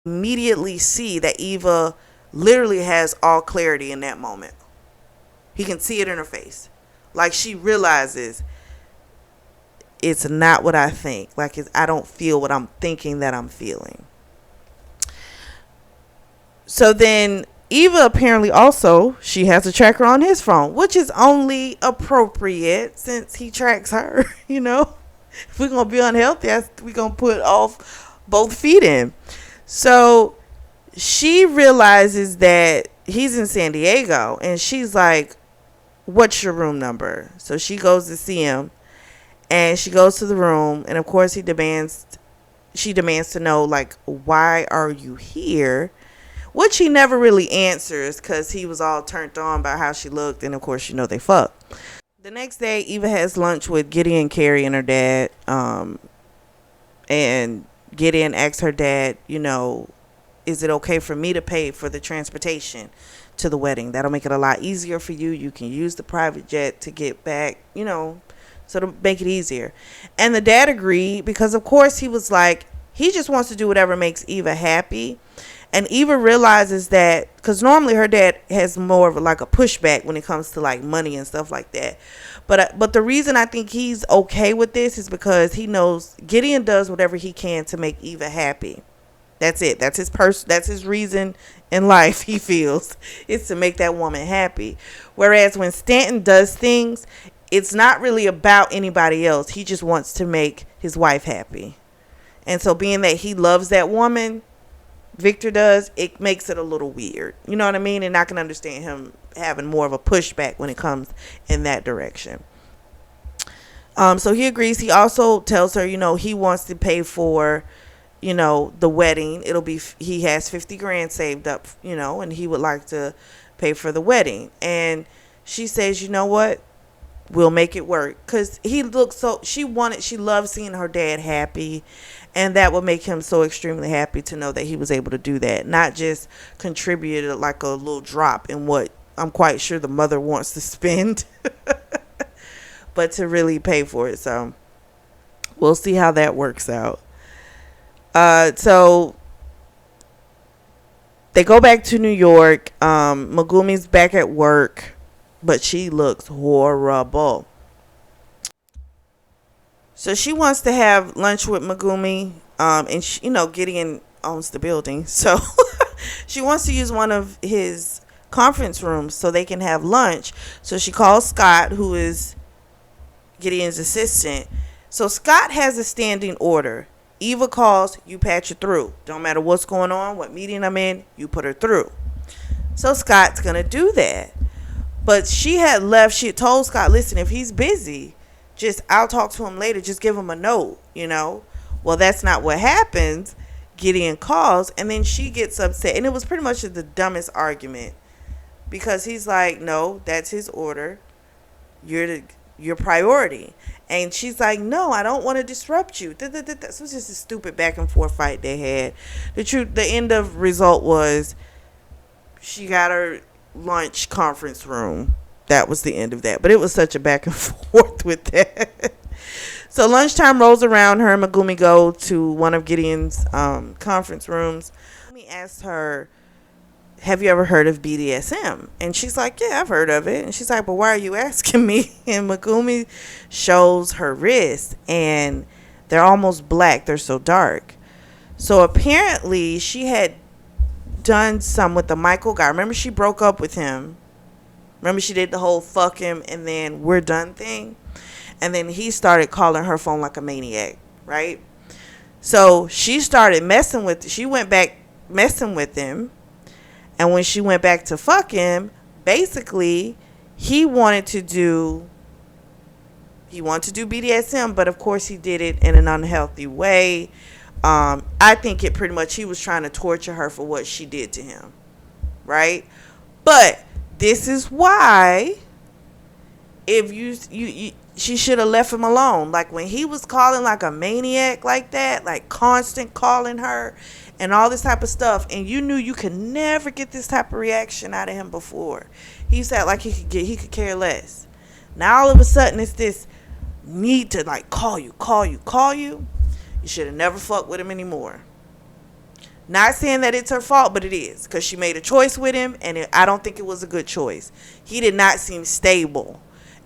immediately see that Eva literally has all clarity in that moment. He can see it in her face. Like she realizes it's not what I think. Like I don't feel what I'm thinking that I'm feeling. So then Eva apparently also, she has a tracker on his phone, which is only appropriate since he tracks her, you know. If we're going to be unhealthy, we're going to put off both feet in. So she realizes that he's in San Diego and she's like, what's your room number? So she goes to see him and she goes to the room and of course she demands to know like, why are you here? Which he never really answers because he was all turned on by how she looked and of course they fuck. The next day Eva has lunch with Gideon, Carrie, and her dad. And Gideon asks her dad, is it okay for me to pay for the transportation to the wedding? That'll make it a lot easier for you. You can use the private jet to get back, so to make it easier. And the dad agreed because, of course, he was like, he just wants to do whatever makes Eva happy. And Eva realizes that, because normally her dad has more of like a pushback when it comes to like money and stuff like that. But the reason I think he's okay with this is because he knows Gideon does whatever he can to make Eva happy. That's it. That's his reason in life, he feels, is to make that woman happy. Whereas when Stanton does things, it's not really about anybody else. He just wants to make his wife happy. And so being that he loves that woman, Victor does, it makes it a little weird. You know what I mean? And I can understand him having more of a pushback when it comes in that direction. So he agrees. He also tells her, he wants to pay for the wedding. He has 50 grand saved up, and he would like to pay for the wedding. And she says, you know what? We'll make it work. Because she loves seeing her dad happy. And that would make him so extremely happy to know that he was able to do that. Not just contributed like a little drop in what I'm quite sure the mother wants to spend. But to really pay for it. So we'll see how that works out. So they go back to New York. Megumi's back at work, but she looks horrible. So she wants to have lunch with Megumi, and Gideon owns the building, so she wants to use one of his conference rooms so they can have lunch. So she calls Scott, who is Gideon's assistant. So Scott has a standing order. Eva calls, you patch her through. Don't matter what's going on, what meeting I'm in, you put her through. So Scott's going to do that. But she had told Scott, listen, if he's busy, I'll talk to him later. Just give him a note, Well, that's not what happens. Gideon calls, and then she gets upset. And it was pretty much the dumbest argument. Because he's like, no, that's his order. You're your priority. And she's like, no, I don't want to disrupt you. So it was just a stupid back and forth fight they had. The end of result was she got her lunch conference room. That was the end of that. But it was such a back and forth with that. So lunchtime rolls around. Her and Megumi go to one of Gideon's conference rooms. Megumi asked her, have you ever heard of BDSM? And she's like, yeah, I've heard of it. And she's like, but why are you asking me? And Megumi shows her wrists, and they're almost black. They're so dark. So apparently she had done some with the Michael guy. Remember, she broke up with him. Remember, she did the whole fuck him and then we're done thing. And then he started calling her phone like a maniac, right? So she went back messing with him. And when she went back to fuck him, basically, he wanted to do BDSM, but of course he did it in an unhealthy way. I think he was trying to torture her for what she did to him, right? But this is why, she should have left him alone. Like when he was calling like a maniac like that, like constant calling her and all this type of stuff, and you knew you could never get this type of reaction out of him before. He said like he could care less. Now all of a sudden it's this need to like call you. You should have never fucked with him anymore. Not saying that it's her fault, but it is, because she made a choice with him, and I don't think it was a good choice. He did not seem stable.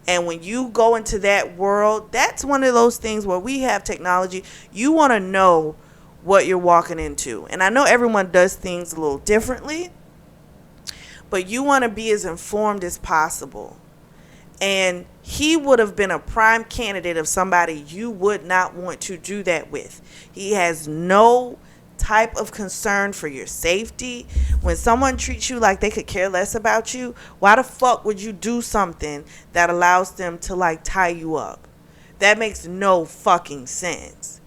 And when you go into that world, that's one of those things where we have technology. You want to know what you're walking into. And I know everyone does things a little differently, but you want to be as informed as possible. And he would have been a prime candidate of somebody you would not want to do that with. He has no type of concern for your safety. When someone treats you like they could care less about you, why the fuck would you do something that allows them to like tie you up? That makes no fucking sense.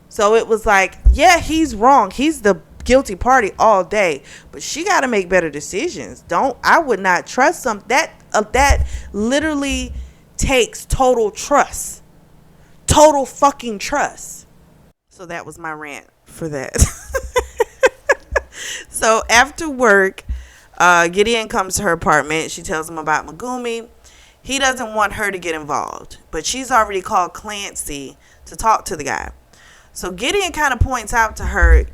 So it was like, yeah, he's wrong. He's the guilty party all day, but she got to make better decisions. I would not trust that literally takes total trust. Total fucking trust. So that was my rant for that. So after work, Gideon comes to her apartment. She tells him about Megumi. He doesn't want her to get involved, but she's already called Clancy to talk to the guy. So Gideon kind of points out to her,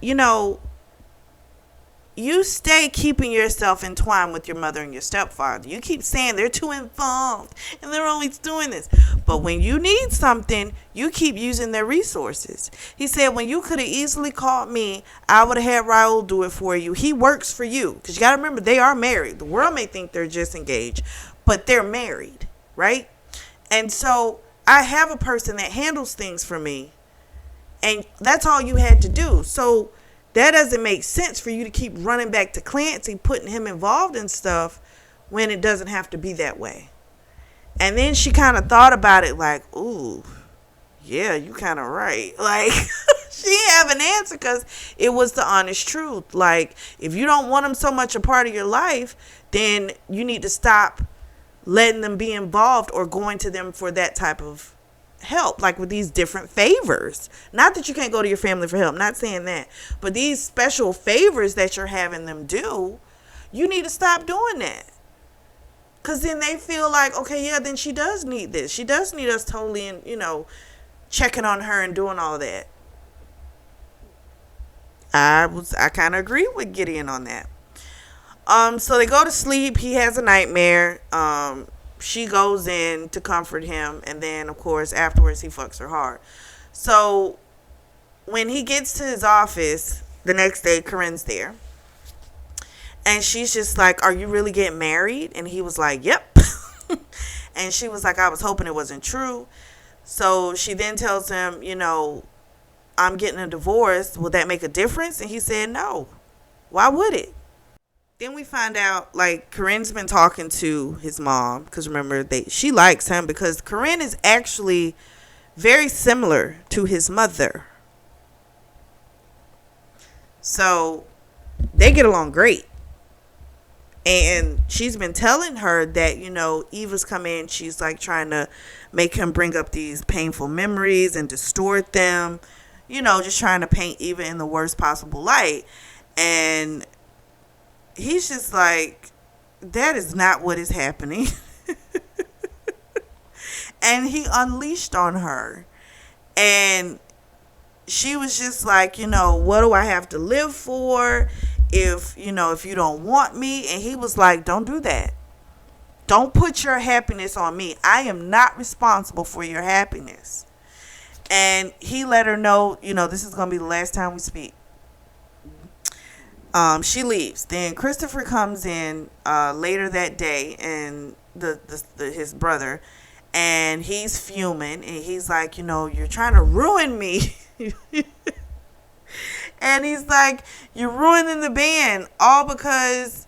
you stay keeping yourself entwined with your mother and your stepfather. You keep saying they're too involved and they're always doing this. But when you need something, you keep using their resources. He said, when you could have easily called me, I would have had Raul do it for you. He works for you. Because you got to remember, they are married. The world may think they're just engaged, but they're married, right? And so I have a person that handles things for me. And that's all you had to do. So that doesn't make sense for you to keep running back to Clancy, putting him involved in stuff when it doesn't have to be that way. And then she kind of thought about it like, ooh, yeah, you kind of right. Like, she didn't have an answer because it was the honest truth. Like, if you don't want them so much a part of your life, then you need to stop letting them be involved or going to them for that type of help, like with these different favors. Not that you can't go to your family for help, not saying that, but these special favors that you're having them do, you need to stop doing that. Because then they feel like, okay, yeah, then she does need this. She does need us totally, and checking on her and doing all that. I kind of agree with Gideon on that. So they go to sleep. He has a nightmare. She goes in to comfort him, and then of course afterwards he fucks her hard. So when he gets to his office the next day, Corinne's there, and she's just like, are you really getting married? And he was like, yep. And she was like, I was hoping it wasn't true. So she then tells him, I'm getting a divorce. Will that make a difference? And he said, no. Why would it? Then we find out, like, Corinne's been talking to his mom, because remember, she likes him because Corinne is actually very similar to his mother. So they get along great. And she's been telling her that, Eva's come in. She's like trying to make him bring up these painful memories and distort them, just trying to paint Eva in the worst possible light. And he's just like, that is not what is happening. And he unleashed on her. And she was just like, what do I have to live for if you don't want me? And he was like, don't do that. Don't put your happiness on me. I am not responsible for your happiness. And he let her know, this is going to be the last time we speak. She leaves. Then Christopher comes in later that day, and his brother, and he's fuming, and he's like, you're trying to ruin me. And he's like, you're ruining the band all because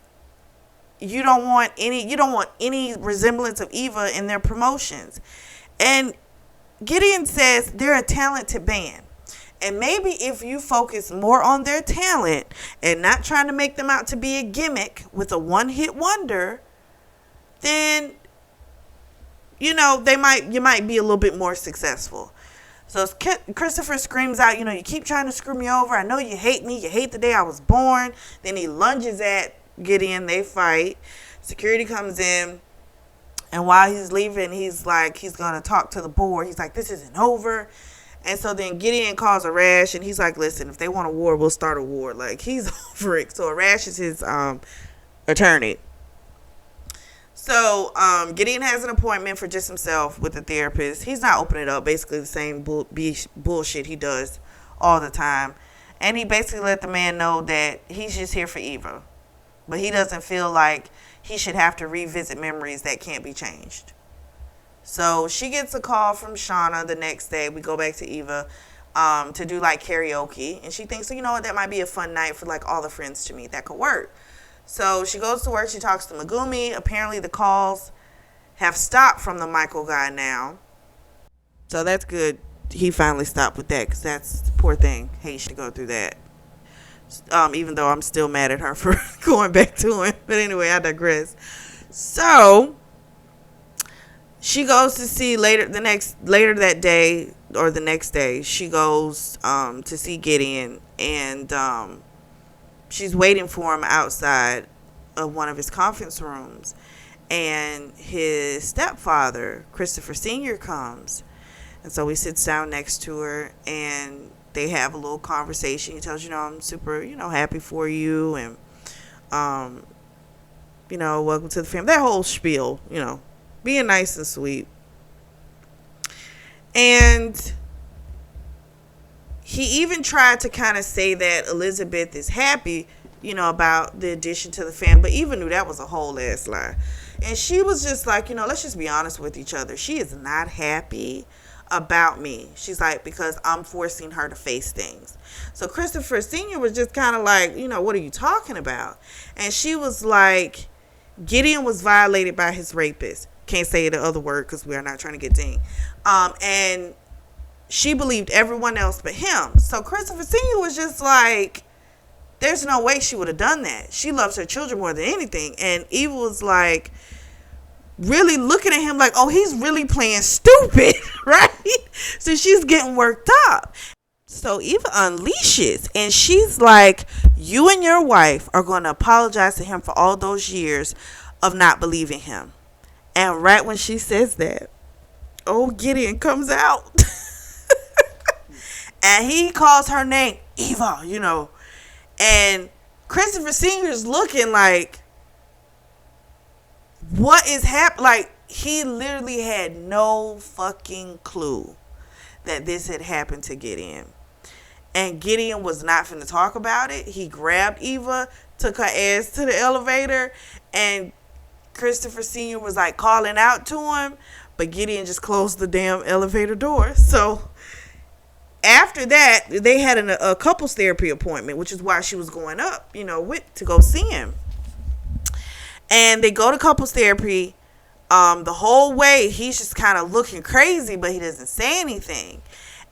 you don't want any resemblance of Eva in their promotions. And Gideon says they're a talented band. And maybe if you focus more on their talent and not trying to make them out to be a gimmick with a one-hit wonder, then, you might be a little bit more successful. So Christopher screams out, you keep trying to screw me over. I know you hate me. You hate the day I was born. Then he lunges at Gideon. They fight. Security comes in. And while he's leaving, he's like, he's going to talk to the board. He's like, this isn't over. And so then Gideon calls Arash, and he's like, listen, if they want a war, we'll start a war. Like, he's over it. So Arash is his attorney. So Gideon has an appointment for just himself with the therapist. He's not opening it up. Basically the same bullshit he does all the time. And he basically let the man know that he's just here for Eva. But he doesn't feel like he should have to revisit memories that can't be changed. So she gets a call from Shauna the next day. We go back to Eva to do like karaoke. And she thinks, you know what, that might be a fun night for like all the friends to meet. That could work. So she goes to work. She talks to Megumi. Apparently the calls have stopped from the Michael guy now. So that's good. He finally stopped with that because that's the poor thing. Hate to go through that. Even though I'm still mad at her for going back to him. But anyway, I digress. So she goes to see later that day or the next day. She goes to see Gideon, and she's waiting for him outside of one of his conference rooms. And his stepfather, Christopher Sr., comes. And so he sits down next to her, and they have a little conversation. He tells, I'm super, happy for you, and, welcome to the family. That whole spiel, being nice and sweet. And he even tried to kind of say that Elizabeth is happy, about the addition to the family. But Eva knew that was a whole ass lie. And she was just like, let's just be honest with each other. She is not happy about me. She's like, because I'm forcing her to face things. So Christopher Sr. was just kind of like, what are you talking about? And she was like, Gideon was violated by his rapist. Can't say the other word because we are not trying to get dinged. And she believed everyone else but him. So Christopher Sr. was just like, there's no way she would have done that. She loves her children more than anything. And Eva was like, really looking at him like, oh, he's really playing stupid, right? So she's getting worked up. So Eva unleashes, and she's like, you and your wife are going to apologize to him for all those years of not believing him. And right when she says that, old Gideon comes out. And he calls her name, Eva, And Christopher Sr. is looking like, what is happening? Like, he literally had no fucking clue that this had happened to Gideon. And Gideon was not finna talk about it. He grabbed Eva, took her ass to the elevator, and Christopher Sr. was like calling out to him, but Gideon just closed the damn elevator door. So after that, they had a couples therapy appointment, which is why she was going up, to go see him. And they go to couples therapy. The whole way, he's just kind of looking crazy, but he doesn't say anything.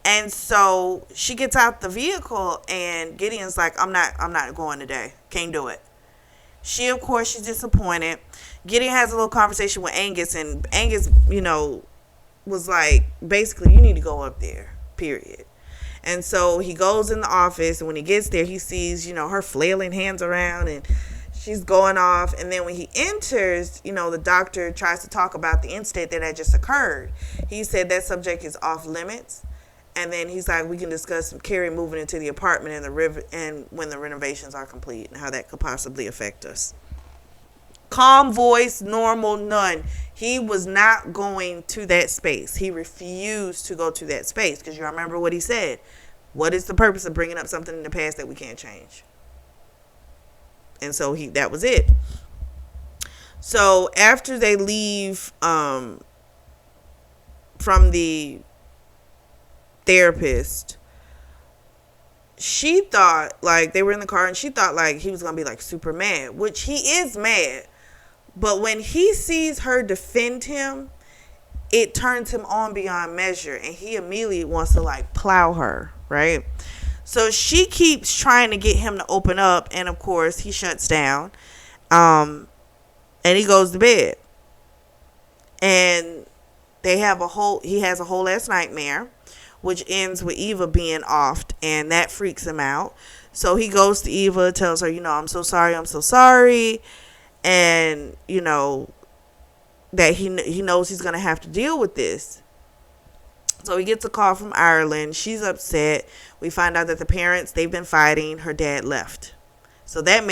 And so she gets out the vehicle, and Gideon's like, I'm not going today. Can't do it. She, of course, she's disappointed. Gideon has a little conversation with Angus, and Angus, was like, basically, you need to go up there, period. And so he goes in the office, and when he gets there, he sees, her flailing hands around, and she's going off. And then when he enters, the doctor tries to talk about the incident that had just occurred. He said that subject is off limits. And then he's like, we can discuss Carrie moving into the apartment and when the renovations are complete and how that could possibly affect us. Calm voice, normal, none. He was not going to that space. He refused to go to that space because you remember what he said. What is the purpose of bringing up something in the past that we can't change? And so that was it. So after they leave from the therapist, she thought, like, they were in the car, and she thought like he was gonna be like super mad, which he is mad. But when he sees her defend him, it turns him on beyond measure, and he immediately wants to like plow her, right? So she keeps trying to get him to open up, and of course he shuts down, and he goes to bed. And he has a whole ass nightmare, which ends with Eva being offed, and that freaks him out. So he goes to Eva, tells her, I'm so sorry, and that he knows he's gonna have to deal with this. So he gets a call from Ireland. She's upset. We find out that the parents, they've been fighting. Her dad left. So that